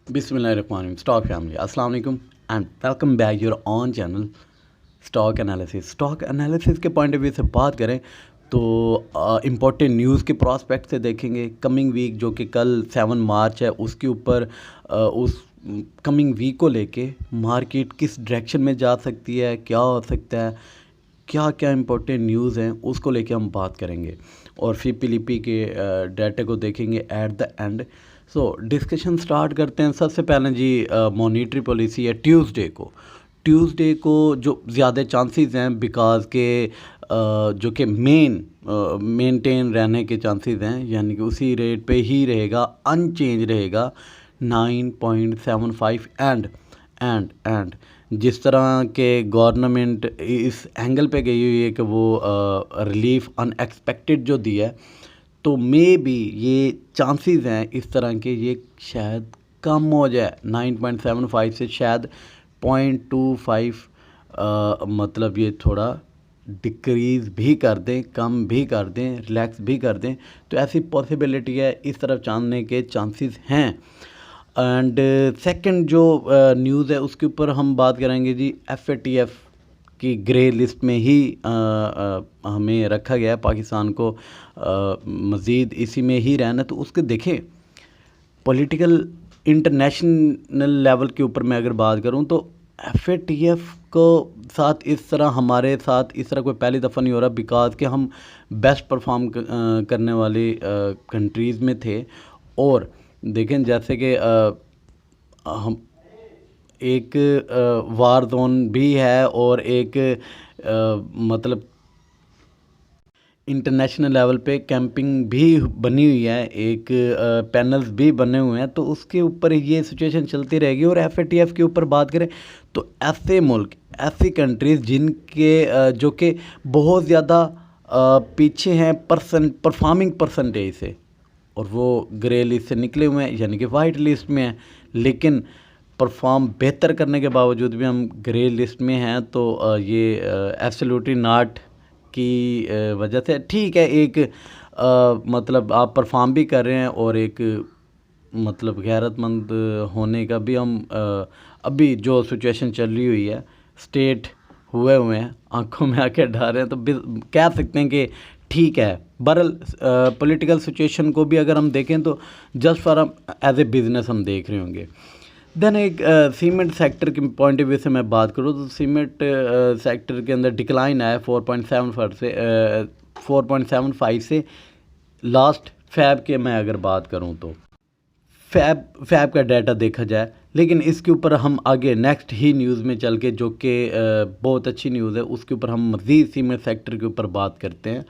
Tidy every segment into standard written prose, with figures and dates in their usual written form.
बिस्मिल्लाहिर्रहमानिर्रहीम stock family अस्सलाम वालेकुम and welcome back your on channel stock analysis के पॉइंट ऑफ व्यू से बात करें तो इम्पोर्टेंट न्यूज़ के प्रॉस्पेक्ट से देखेंगे। कमिंग वीक जो कि कल 7 मार्च है उसके ऊपर उस कमिंग वीक को लेके मार्केट किस डायरेक्शन में जा सकती है, क्या हो सकता है, क्या क्या इम्पोर्टेंट न्यूज़ हैं उसको लेके हम बात करेंगे और फिर पीलीपी के डाटा को देखेंगे at the end. So discussion start करते हैं। सबसे पहले जी मॉनेटरी पॉलिसी है ट्यूसडे को जो ज़्यादा चांसेस हैं बिकॉज के जो कि मेंटेन रहने के चांसेस हैं, यानी कि उसी रेट पे ही रहेगा, अनचेंज रहेगा 9.75 एंड जिस तरह के गवर्नमेंट इस एंगल पे गई हुई है कि वो रिलीफ अनएक्सपेक्टेड जो दिया है, तो मे बी ये चांसेस हैं इस तरह के ये शायद कम हो जाए 9.75 से शायद 0.25 मतलब ये थोड़ा डिक्रीज़ भी कर दें, कम भी कर दें, रिलैक्स भी कर दें, तो ऐसी पॉसिबिलिटी है, इस तरफ जानने के चांसेस हैं। एंड सेकंड जो न्यूज़ है उसके ऊपर हम बात करेंगे जी FATF की ग्रे लिस्ट में ही हमें रखा गया है, पाकिस्तान को मज़ीद इसी में ही रहना। तो उसके देखें पॉलिटिकल इंटरनेशनल लेवल के ऊपर मैं अगर बात करूं तो FATF को साथ इस तरह हमारे साथ इस तरह कोई पहली दफ़ा नहीं हो रहा बिकॉज कि हम बेस्ट परफॉर्म करने वाली कंट्रीज़ में थे। और देखें जैसे कि हम एक वार जोन भी है और एक मतलब इंटरनेशनल लेवल पे कैंपिंग भी बनी हुई है, एक पैनल्स भी बने हुए हैं, तो उसके ऊपर ये सिचुएशन चलती रहेगी। और FATF के ऊपर बात करें तो ऐसे मुल्क, ऐसी कंट्रीज़ जिनके जो कि बहुत ज़्यादा पीछे हैं परफॉर्मिंग परसेंटेज से, और वो ग्रे लिस्ट से निकले हुए हैं यानी कि वाइट लिस्ट में हैं, लेकिन परफॉर्म बेहतर करने के बावजूद भी हम ग्रे लिस्ट में हैं, तो ये एब्सोल्युटली नॉट की वजह से ठीक है। एक मतलब आप परफॉर्म भी कर रहे हैं और एक मतलब गैरतमंद होने का भी हम अभी जो सिचुएशन चल रही हुई है, स्टेट हुए हैं, आंखों में आके डाल रहे हैं, तो कह सकते हैं कि ठीक है। बहरहाल पॉलिटिकल सिचुएशन को भी अगर हम देखें तो just for as a business हम देख रहे होंगे। देन एक सीमेंट सेक्टर के पॉइंट ऑफ व्यू से मैं बात करूँ तो सीमेंट सेक्टर के अंदर डिक्लाइन आया 4.75 से लास्ट फैब के मैं अगर बात करूँ तो फैब का डाटा देखा जाए। लेकिन इसके ऊपर हम आगे नेक्स्ट ही न्यूज़ में चल के जो कि बहुत अच्छी न्यूज़ है उसके ऊपर हम मज़ीद सीमेंट सेक्टर के ऊपर बात करते हैं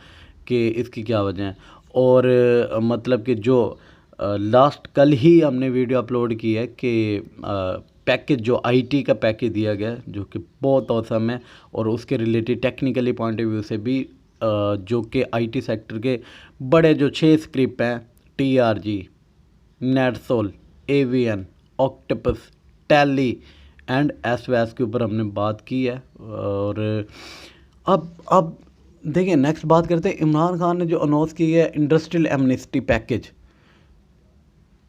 कि इसकी क्या वजह है। और मतलब कि जो लास्ट कल ही हमने वीडियो अपलोड की है कि पैकेज जो IT का पैकेज दिया गया है जो कि बहुत औसम है, और उसके related technically point of view से भी जो कि IT सेक्टर के बड़े जो 6 स्क्रिप्ट हैं, TRG, NetSol, AVN, octopus, tally and SVAS के ऊपर हमने बात की है। और अब देखिए नेक्स्ट बात करते हैं। इमरान खान ने जो अनाउंस की है इंडस्ट्रियल एमनेस्टी पैकेज,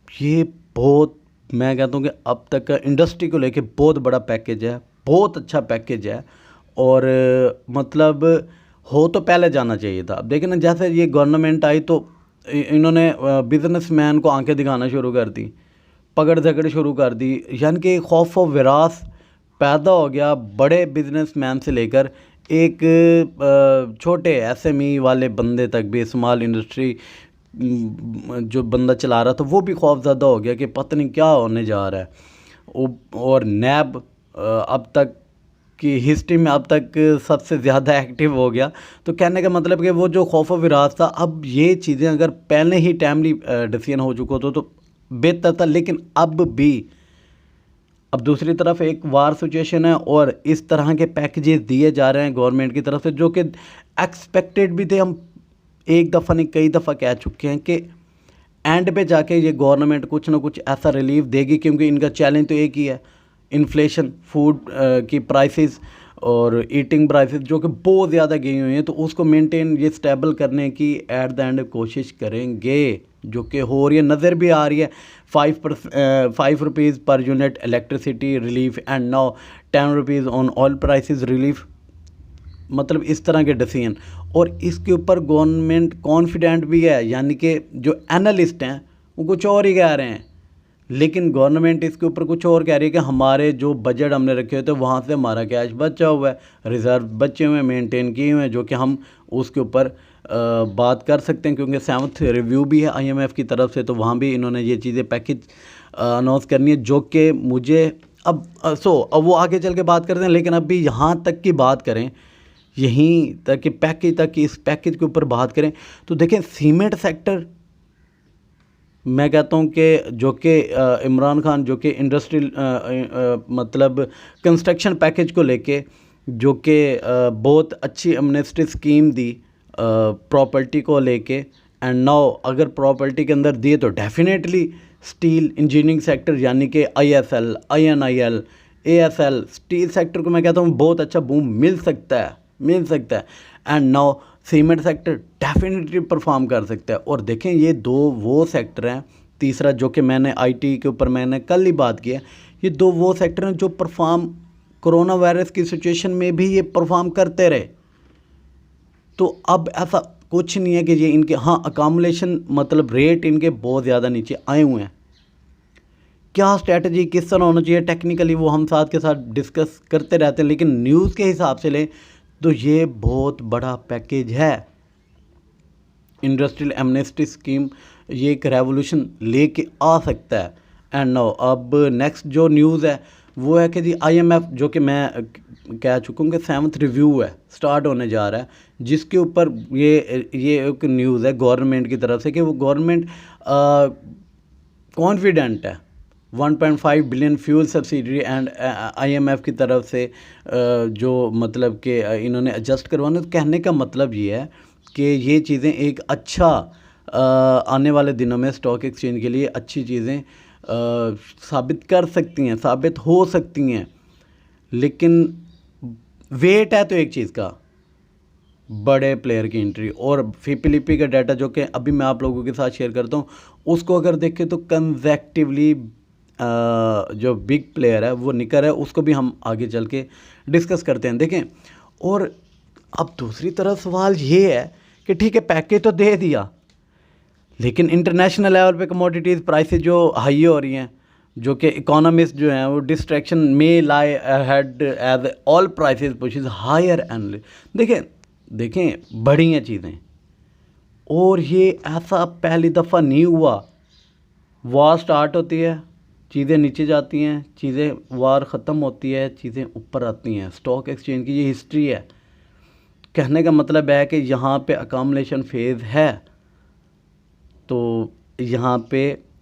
ये बहुत, मैं कहता हूँ कि अब तक का इंडस्ट्री को लेके बहुत बड़ा पैकेज है, बहुत अच्छा पैकेज है। और मतलब हो तो पहले जाना चाहिए था। अब देखें ना, जैसे ये गवर्नमेंट आई तो इन्होंने बिजनेसमैन को आंखें दिखाना शुरू कर दी, पकड़ झगड़ शुरू कर दी, यानी कि खौफ व विरास पैदा हो गया बड़े बिजनेसमैन से लेकर एक छोटे SME वाले बंदे तक भी, स्मॉल इंडस्ट्री जो बंदा चला रहा था वो भी खौफज़दा हो गया कि पता नहीं क्या होने जा रहा है। और नैब अब तक की हिस्ट्री में अब तक सबसे ज़्यादा एक्टिव हो गया। तो कहने का मतलब कि वो जो खौफ व विरास था, अब ये चीज़ें अगर पहले ही टाइमली डिसीजन हो चुका तो बेहतर था। लेकिन अब दूसरी तरफ एक वार सिचुएशन है और इस तरह के पैकेजेस दिए जा रहे हैं गवर्नमेंट की तरफ से जो कि एक्सपेक्टेड भी थे। हम एक दफ़ा नहीं कई दफ़ा कह चुके हैं कि एंड पे जाके ये गवर्नमेंट कुछ ना कुछ ऐसा रिलीफ देगी, क्योंकि इनका चैलेंज तो एक ही है, इन्फ्लेशन, फूड की प्राइसेस और ईटिंग प्राइसेस जो कि बहुत ज़्यादा गई हुई हैं, तो उसको मेंटेन ये स्टेबल करने की एट द एंड कोशिश करेंगे। जो कि हो रही है, नज़र भी आ रही है। 5 rupees per unit electricity relief and now 10 rupees on oil prices relief, मतलब इस तरह के डिसीजन। और इसके ऊपर गवर्नमेंट कॉन्फिडेंट भी है, यानी कि जो एनालिस्ट हैं वो कुछ और ही कह रहे हैं, लेकिन गवर्नमेंट इसके ऊपर कुछ और कह रही है कि हमारे जो बजट हमने रखे हुए थे वहाँ से हमारा कैश बचा हुआ है, रिज़र्व बचे हुए हैं, मेंटेन किए हुए हैं, जो कि हम उसके ऊपर बात कर सकते हैं, क्योंकि 7th रिव्यू भी है IMF की तरफ से, तो वहाँ भी इन्होंने ये चीज़ें पैकेज अनाउंस करनी है, जो कि मुझे अब वो आगे चल के बात करते हैं। लेकिन अभी यहाँ तक की बात करें, यहीं तक कि पैकेज तक की, इस पैकेज के ऊपर बात करें तो देखें सीमेंट सेक्टर, मैं कहता हूँ कि जो कि इमरान खान जो कि इंडस्ट्रियल मतलब कंस्ट्रक्शन पैकेज को लेके जो कि बहुत अच्छी एमनेस्टी स्कीम दी प्रॉपर्टी को लेके, एंड नाउ अगर प्रॉपर्टी के अंदर दिए तो डेफिनेटली स्टील इंजीनियरिंग सेक्टर यानी कि ISL, INIL, ASL steel sector को मैं कहता हूँ बहुत अच्छा बूम मिल सकता है। And now cement sector definitely perform कर सकता है। और देखें ये दो वो सेक्टर हैं, तीसरा जो कि मैंने IT के ऊपर मैंने कल ही बात की है, ये दो वो सेक्टर हैं जो परफॉर्म कोरोना वायरस की सिचुएशन में भी ये परफॉर्म करते रहे। तो अब ऐसा कुछ नहीं है कि ये इनके, हाँ अकामुलेशन मतलब रेट इनके बहुत ज़्यादा नीचे आए हुए हैं। क्या स्ट्रैटेजी किस तरह होना चाहिए टेक्निकली वो हम साथ के साथ डिस्कस करते रहते हैं, लेकिन न्यूज़ के हिसाब से लें तो ये बहुत बड़ा पैकेज है। इंडस्ट्रियल एमनेस्टी स्कीम ये एक रेवोल्यूशन लेके आ सकता है। एंड नाउ अब नेक्स्ट जो न्यूज़ है वो है कि जी IMF, जो कि मैं कह चुका हूँ कि 7th रिव्यू है, स्टार्ट होने जा रहा है, जिसके ऊपर ये एक न्यूज़ है गवर्नमेंट की तरफ से कि वो गवर्नमेंट कॉन्फिडेंट है 1.5 billion fuel subsidy and IMF की तरफ से जो मतलब कि इन्होंने एडजस्ट करवाना। तो कहने का मतलब ये है कि ये चीज़ें एक अच्छा आने वाले दिनों में स्टॉक एक्सचेंज के लिए अच्छी चीज़ें साबित हो सकती हैं। लेकिन वेट है तो एक चीज़ का, बड़े प्लेयर की एंट्री। और फिलिपी का डाटा जो कि अभी मैं आप लोगों के साथ शेयर करता हूँ, उसको अगर देखें तो कंजैक्टिवली जो बिग प्लेयर है वो निकर है, उसको भी हम आगे चल के डिस्कस करते हैं। देखें, और अब दूसरी तरफ सवाल ये है कि ठीक है पैकेज तो दे दिया, लेकिन इंटरनेशनल लेवल पे कमोडिटीज़ प्राइसेस जो हाई हो रही हैं, जो कि इकोनॉमिस्ट जो हैं वो डिस्ट्रैक्शन में lie ahead as all prices pushes higher end. देखें बड़ी हैं चीज़ें, और ये ऐसा पहली दफ़ा नहीं हुआ। वार स्टार्ट होती है, चीज़ें नीचे जाती हैं, चीज़ें वार ख़त्म होती है, चीज़ें ऊपर आती हैं। स्टॉक एक्सचेंज की ये हिस्ट्री है। कहने का मतलब है कि यहाँ पे अकामुलेशन फेज़ है। तो यहाँ पे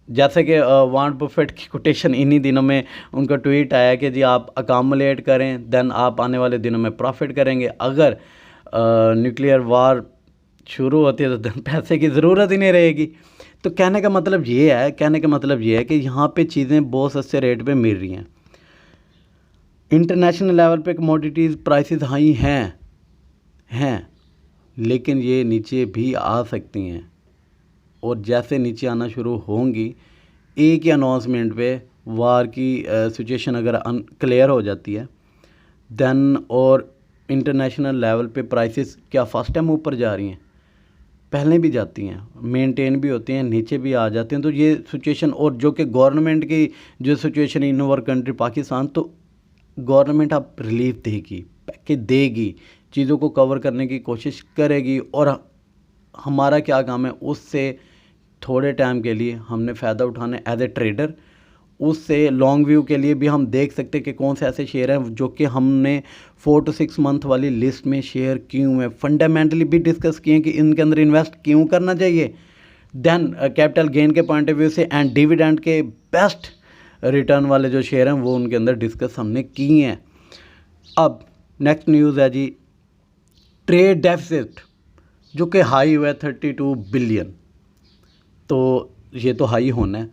जैसे कि वॉरेन बफेट की कोटेशन इन्हीं दिनों में उनका ट्वीट आया कि जी आप अकामुलेट करें, देन आप आने वाले दिनों में प्रॉफिट करेंगे। अगर न्यूक्लियर वार शुरू होती है तो पैसे की ज़रूरत ही नहीं रहेगी। तो कहने का मतलब ये है कि यहाँ पे चीज़ें बहुत सस्ते रेट पे मिल रही हैं। इंटरनेशनल लेवल पे कमोडिटीज़ प्राइसेस हाई हैं, लेकिन ये नीचे भी आ सकती हैं। और जैसे नीचे आना शुरू होंगी, एक ही अनाउंसमेंट पे वार की सिचुएशन अगर क्लियर हो जाती है देन, और इंटरनेशनल लेवल पे प्राइसेस क्या फर्स्ट टाइम ऊपर जा रही हैं, पहले भी जाती हैं, मेंटेन भी होती हैं, नीचे भी आ जाती हैं। तो ये सिचुएशन, और जो कि गवर्नमेंट की जो situation in over country Pakistan, तो गवर्नमेंट अब रिलीफ देगी, पैकेज देगी, चीज़ों को कवर करने की कोशिश करेगी। और हमारा क्या काम है, उससे थोड़े टाइम के लिए हमने फ़ायदा उठाना एज ए ट्रेडर। उससे लॉन्ग व्यू के लिए भी हम देख सकते हैं कि कौन से ऐसे शेयर हैं जो कि हमने 4 to 6 मंथ वाली लिस्ट में शेयर किए हुए हैं, फंडामेंटली भी डिस्कस किए कि इनके अंदर इन्वेस्ट क्यों करना चाहिए, देन कैपिटल गेन के पॉइंट ऑफ व्यू से एंड डिविडेंड के बेस्ट रिटर्न वाले जो शेयर हैं वो उनके अंदर डिस्कस हमने किए हैं। अब नेक्स्ट न्यूज़ है जी ट्रेड डेफिसिट, जो कि हाई हुआ है 32 बिलियन। तो ये तो हाई होना है,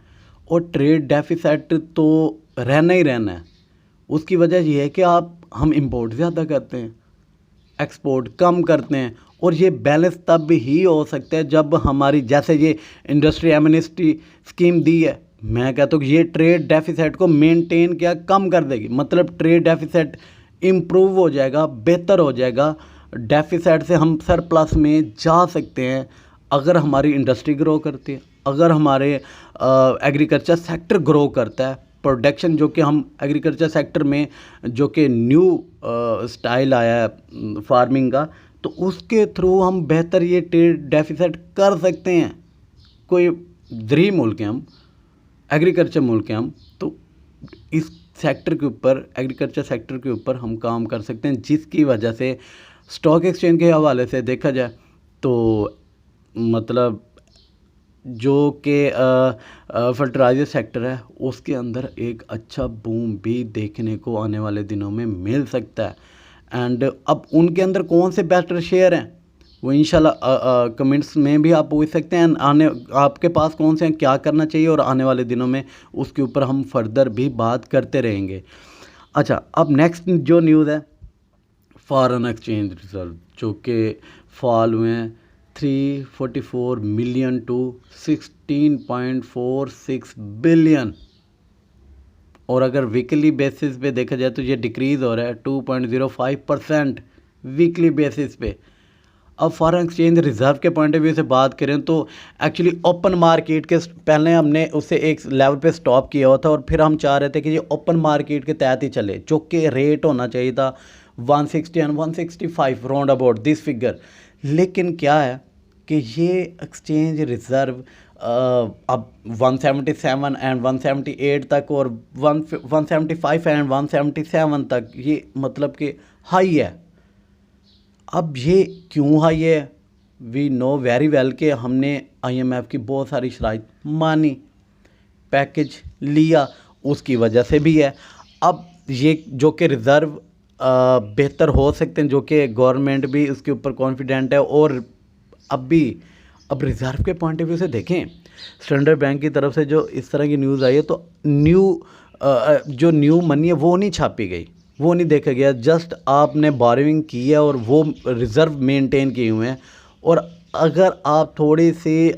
और ट्रेड डेफिसिट तो रहना ही रहना है। उसकी वजह ये है कि हम इंपोर्ट ज़्यादा करते हैं, एक्सपोर्ट कम करते हैं। और ये बैलेंस तब ही हो सकता है जब हमारी, जैसे ये इंडस्ट्री एमनेस्टी स्कीम दी है, मैं कहता हूँ कि ये ट्रेड डेफिसिट को मेंटेन क्या कम कर देगी, मतलब ट्रेड डेफिसिट इम्प्रूव हो जाएगा, बेहतर हो जाएगा। डेफिसिट से हम सरप्लस में जा सकते हैं अगर हमारी इंडस्ट्री ग्रो करती है, अगर हमारे एग्रीकल्चर सेक्टर ग्रो करता है। प्रोडक्शन जो कि हम एग्रीकल्चर सेक्टर में जो कि न्यू स्टाइल आया है फार्मिंग का, तो उसके थ्रू हम बेहतर ये ट्रेड डेफिसिट कर सकते हैं। कोई ज़रूरी मुल्क हैं हम, एग्रीकल्चर मुल्क हैं हम, तो इस सेक्टर के ऊपर, एग्रीकल्चर सेक्टर के ऊपर हम काम कर सकते हैं, जिसकी वजह से स्टॉक एक्सचेंज के हवाले से देखा जाए तो मतलब जो कि फर्टिलाइजर सेक्टर है उसके अंदर एक अच्छा बूम भी देखने को आने वाले दिनों में मिल सकता है। एंड अब उनके अंदर कौन से बेटर शेयर हैं वो इंशाल्लाह कमेंट्स में भी आप पूछ सकते हैं। आने आपके पास कौन से हैं, क्या करना चाहिए, और आने वाले दिनों में उसके ऊपर हम फर्दर भी बात करते रहेंगे। अच्छा, अब नेक्स्ट जो न्यूज़ है, फॉरेन एक्सचेंज रिजर्व जो कि फॉल हुए हैं 344 मिलियन टू 16.46 बिलियन। और अगर वीकली बेसिस पे देखा जाए तो ये डिक्रीज़ हो रहा है 2.05% वीकली बेसिस पे। अब फॉरेन एक्सचेंज रिज़र्व के पॉइंट ऑफ व्यू से बात करें तो एक्चुअली ओपन मार्केट के पहले हमने उसे एक लेवल पे स्टॉप किया हुआ था, और फिर हम चाह रहे थे कि ये ओपन मार्केट के तहत ही चले, जो कि रेट होना चाहिए था 160 and 165 round about this figure. लेकिन क्या है कि ये एक्सचेंज रिज़र्व अब 177 एंड 178 तक और 175 एंड 177 तक ये मतलब कि हाई है। अब ये क्यों हाई है, वी नो वेरी वेल कि हमने IMF की बहुत सारी शराइत मानी, पैकेज लिया, उसकी वजह से भी है। अब ये जो कि रिज़र्व बेहतर हो सकते हैं, जो कि गवर्नमेंट भी उसके ऊपर कॉन्फिडेंट है। और अब रिज़र्व के पॉइंट ऑफ व्यू से देखें, स्टैंडर्ड बैंक की तरफ से जो इस तरह की न्यूज़ आई है, तो जो न्यू मनी है वो नहीं छापी गई, वो नहीं देखा गया, जस्ट आपने बोरोइंग की है और वो रिज़र्व मेंटेन किए हुए हैं। और अगर आप थोड़ी सी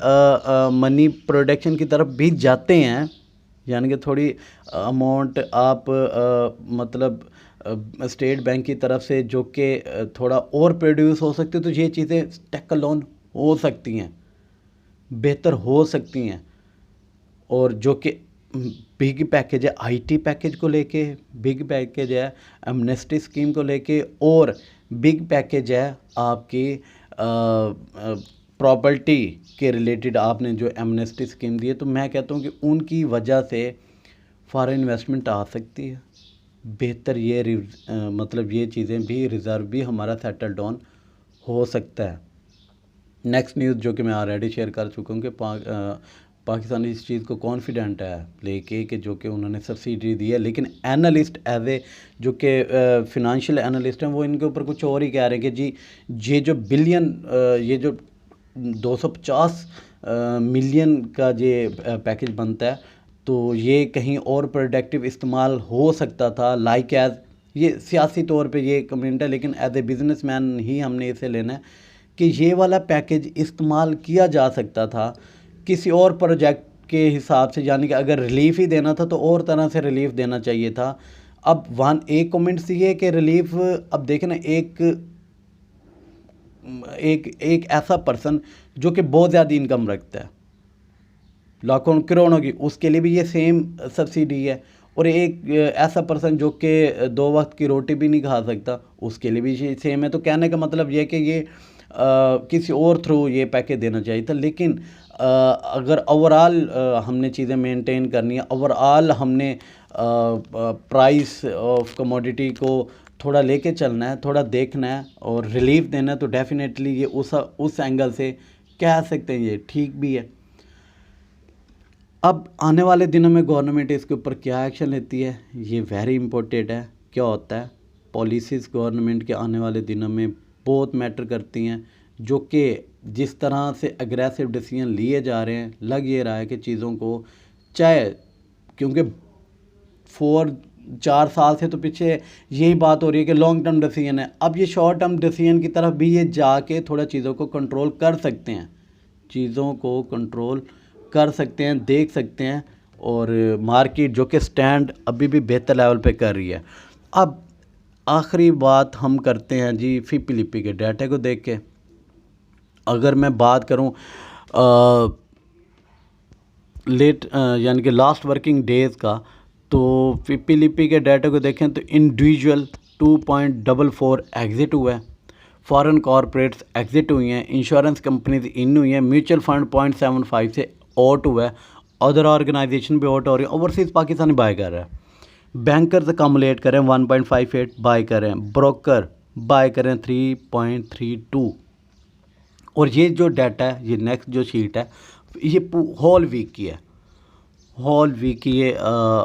मनी प्रोडक्शन की तरफ भी जाते हैं, यानी कि थोड़ी अमाउंट आप मतलब स्टेट बैंक की तरफ से जो कि थोड़ा और प्रोड्यूस हो सकती है, तो ये चीज़ें टैकल ऑन हो सकती हैं, बेहतर हो सकती हैं। और जो कि बिग पैकेज है IT पैकेज को लेके, बिग पैकेज है एमनेस्टी स्कीम को लेके, और बिग पैकेज है आपकी प्रॉपर्टी के रिलेटेड आपने जो एमनेस्टी स्कीम दी है। तो मैं कहता हूँ कि उनकी वजह से फॉरेन इन्वेस्टमेंट आ सकती है, बेहतर ये मतलब ये चीज़ें भी, रिज़र्व भी हमारा सेटल डाउन हो सकता है। नेक्स्ट न्यूज़ जो कि मैं ऑलरेडी शेयर कर चुका हूँ कि पाकिस्तान इस चीज़ को कॉन्फिडेंट है लेके कि जो कि उन्होंने सब्सिडी दी है, लेकिन एनालिस्ट एज ए जो कि फिनंशियल एनालिस्ट हैं वो इनके ऊपर कुछ और ही कह रहे हैं कि जी ये जो बिलियन, ये जो 250 मिलियन का ये पैकेज बनता है, तो ये कहीं और प्रोडक्टिव इस्तेमाल हो सकता था, लाइक एज, ये सियासी तौर पे ये कमेंट है, लेकिन एज ए बिज़नेसमैन ही हमने इसे लेना है कि ये वाला पैकेज इस्तेमाल किया जा सकता था किसी और प्रोजेक्ट के हिसाब से, यानी कि अगर रिलीफ ही देना था तो और तरह से रिलीफ देना चाहिए था। अब एक कमेंट्स ये कि रिलीफ, अब देखें ना, एक ऐसा पर्सन जो कि बहुत ज़्यादा इनकम रखता है, लाखों करोड़ों की, उसके लिए भी ये सेम सब्सिडी है। और एक ऐसा पर्सन जो कि 2 वक्त की रोटी भी नहीं खा सकता, उसके लिए भी ये सेम है। तो कहने का मतलब ये है कि ये किसी और थ्रू ये पैकेज देना चाहिए था। लेकिन अगर ओवरऑल हमने चीज़ें मेंटेन करनी है, ओवरऑल हमने प्राइस ऑफ कमोडिटी को थोड़ा लेके चलना है, थोड़ा देखना है और रिलीफ देना है, तो डेफिनेटली ये उस एंगल से कह सकते हैं ये ठीक भी है। अब आने वाले दिनों में गवर्नमेंट इसके ऊपर क्या एक्शन लेती है, ये वेरी इंपॉर्टेंट है। क्या होता है, पॉलिसीज़ गवर्नमेंट के आने वाले दिनों में बहुत मैटर करती हैं, जो कि जिस तरह से अग्रेसिव डिसीजन लिए जा रहे हैं, लग ये रहा है कि चीज़ों को, चाहे क्योंकि 4 साल से तो पीछे यही बात हो रही है कि लॉन्ग टर्म डिसीजन है। अब ये शॉर्ट टर्म डिसीजन की तरफ भी ये जाके थोड़ा चीज़ों को कंट्रोल कर सकते हैं, चीज़ों को कंट्रोल कर सकते हैं, देख सकते हैं। और मार्केट जो कि स्टैंड अभी भी बेहतर लेवल पे कर रही है। अब आखिरी बात हम करते हैं जी फिपी लिपी के डाटा को देख के। अगर मैं बात करूं यानी कि लास्ट वर्किंग डेज़ का, तो फिपी लिपी के डाटा को देखें तो इंडिविजुअल 2.44 एग्ज़िट हुआ है, फॉरेन कॉरपोरेट्स एग्ज़िट हुई हैं, इंश्योरेंस कंपनीज इन हुई हैं, म्यूचुअल फंड 0.75 से आउट हुआ है, अदर ऑर्गेनाइजेशन भी आउट हो रही है, ओवरसीज़ पाकिस्तानी बाय कर रहा है, बैंकर्स अकामुलेट करें 1.58 बाय करें, ब्रोकर बाय करें 3.32। और ये जो डाटा है, ये नेक्स्ट जो शीट है, ये होल वीक की है, होल वीक की ये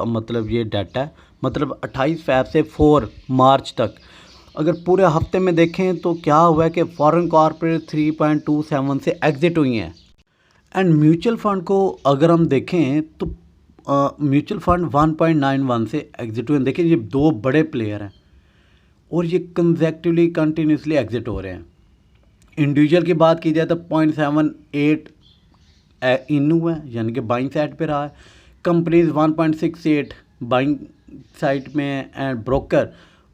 मतलब ये डाटा है, मतलब 28 फ़रवरी से 4 मार्च तक। अगर पूरे हफ्ते में देखें तो क्या हुआ है कि फॉरेन कॉरपोरेट 3.27 से एग्ज़िट हुई हैं। एंड म्यूचुअल फ़ंड को अगर हम देखें तो म्यूचुअल फ़ंड 1.91 से एग्ज़िट हुए हैं। देखिए ये दो बड़े प्लेयर हैं और ये कंसेक्टिवली कंटिन्यूसली एग्ज़िट हो रहे हैं। इंडिविजुअल की बात की जाए तो 0.78 इन हुआ है, यानी कि बाइंग साइड पे रहा है। कंपनीज 1.68 बाइंग साइड में है एंड ब्रोकर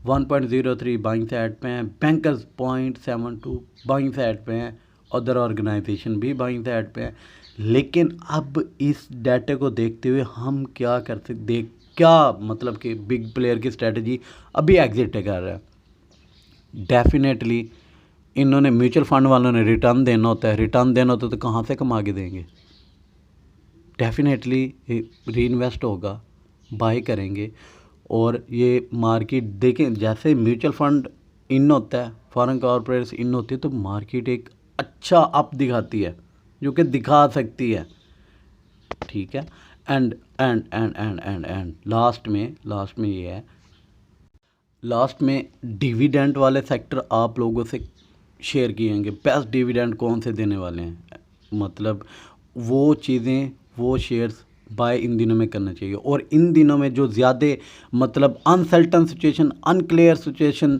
1.03 बाइंग साइड पे हैं, बैंकर्स 0.72 बाइंग साइड पे हैं, अदर ऑर्गेनाइजेशन भी बाइंग साइड पे हैं। लेकिन अब इस डाटे को देखते हुए हम क्या कर सकते, क्या मतलब कि बिग प्लेयर की स्ट्रेटजी अभी एग्जिट कर रहा है। डेफिनेटली इन्होंने म्यूचुअल फंड वालों ने रिटर्न देना होता है, रिटर्न देना होता है तो कहाँ से कमा के देंगे। डेफिनेटली री इन्वेस्ट होगा, बाय करेंगे। और ये मार्केट देखें, जैसे म्यूचुअल फंड इन होता है, फॉरेन कॉरपोरेट्स इन होती है, तो मार्केट एक अच्छा अप दिखाती है, जो कि दिखा सकती है, ठीक है। एंड लास्ट में ये है, लास्ट में डिविडेंड वाले सेक्टर आप लोगों से शेयर किएंगे, बेस्ट डिविडेंड कौन से देने वाले हैं, मतलब वो चीज़ें, वो शेयर्स बाय इन दिनों में करना चाहिए। और इन दिनों में जो ज़्यादा मतलब uncertain situation, unclear situation,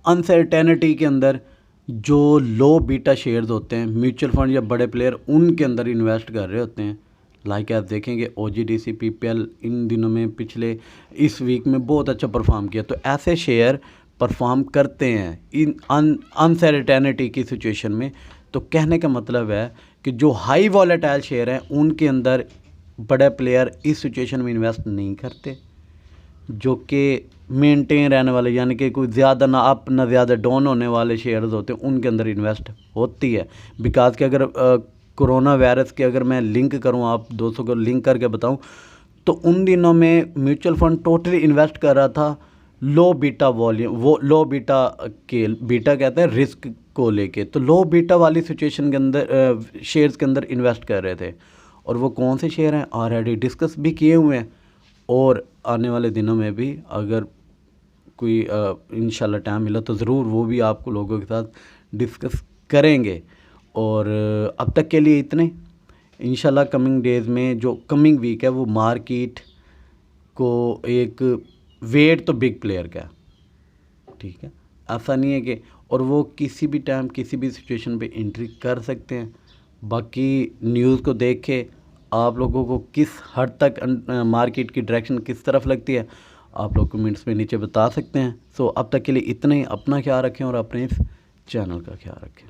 uncertainty के अंदर जो लो बीटा शेयर्स होते हैं, म्यूचुअल फंड या बड़े प्लेयर उनके अंदर इन्वेस्ट कर रहे होते हैं। लाइक आप देखेंगे OGDC PPL इन दिनों में पिछले इस वीक में बहुत अच्छा परफॉर्म किया। तो ऐसे शेयर परफॉर्म करते हैं इन अनसर्टेनिटी की सिचुएशन में। तो कहने का मतलब है कि जो हाई वॉलेटाइल शेयर हैं उनके अंदर बड़े प्लेयर इस सिचुएशन में इन्वेस्ट नहीं करते। जो कि मेंटेन रहने वाले, यानी कि कोई ज़्यादा ना अप ना ज़्यादा डाउन होने वाले शेयर्स होते हैं, उनके अंदर इन्वेस्ट होती है। बिकॉज कि अगर कोरोना वायरस के अगर मैं लिंक करूं, आप दोस्तों को लिंक करके बताऊं, तो उन दिनों में म्यूचुअल फंड टोटली इन्वेस्ट कर रहा था लो बीटा वॉल्यूम, वो लो बीटा के, बीटा कहते हैं रिस्क को लेके। तो लो बीटा वाली सिचुएशन के अंदर शेयर्स के अंदर इन्वेस्ट कर रहे थे। और वो कौन से शेयर हैं ऑलरेडी डिस्कस भी किए हुए हैं, और आने वाले दिनों में भी अगर कोई इंशाल्लाह टाइम मिला तो ज़रूर वो भी आपको लोगों के साथ डिस्कस करेंगे। और अब तक के लिए इतने। इंशाल्लाह कमिंग डेज़ में जो कमिंग वीक है वो मार्केट को एक वेट तो बिग प्लेयर का है, ठीक है, ऐसा नहीं है कि, और वो किसी भी टाइम किसी भी सिचुएशन पे एंट्री कर सकते हैं। बाकी न्यूज़ को देख के आप लोगों को किस हद तक मार्केट की डायरेक्शन किस तरफ लगती है, आप लोग कमेंट्स में नीचे बता सकते हैं। सो अब तक के लिए इतना ही। अपना ख्याल रखें और अपने इस चैनल का ख्याल रखें।